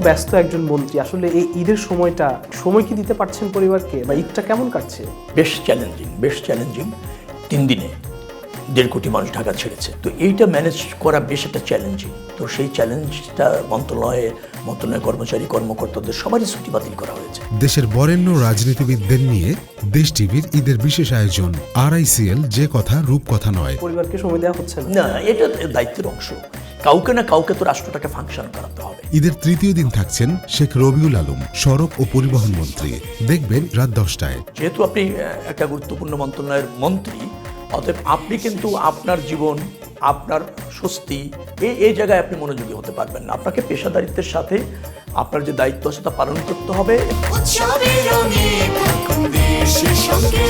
ব্যস্ত একজন মন্ত্রী আসলে এই ঈদের সময়টা সময় কি দিতে পারছেন পরিবারকে, বা ঈদটা কেমন কাটছে? বেশ চ্যালেঞ্জিং 3 দিনে 1.5 কোটি মানুষ ঢাকা ছেড়েছে। তো এইটা ম্যানেজ করা বেশ একটা চ্যালেঞ্জিং। তো সেই চ্যালেঞ্জটা মন্ত্রণালয় কর্মচারী কর্মকর্তাদের সবারই ছুটি বাতিল করা হয়েছে। দেশের বরেণ্য রাজনীতিবিদদের নিয়ে দেশ টিভির ঈদের বিশেষ আয়োজন RICL, যে কথা রূপকথা নয়। পরিবারকে সময় দেওয়া হচ্ছে না? না, এটা দায়িত্বের অংশ। কাউকে না কাউকে তো রাষ্ট্রটাকে ফাংশন করাতে হবে। ঈদের তৃতীয় দিন থাকছেন শেখ রবিউল আলম, সড়ক ও পরিবহন মন্ত্রী। দেখবেন রাত 10টায়। যেহেতু আপনি একটা গুরুত্বপূর্ণ মন্ত্রণালয়ের মন্ত্রী, অতএব আপনি কিন্তু আপনার জীবন, আপনার স্বস্তি এই জায়গায় আপনি মনোযোগী হতে পারবেন না। আপনাকে পেশাদারিত্বের সাথে আপনার যে দায়িত্ব আছে তা পালন করতে হবে। উৎসবের রঙে থাকুন দেশের সঙ্গে।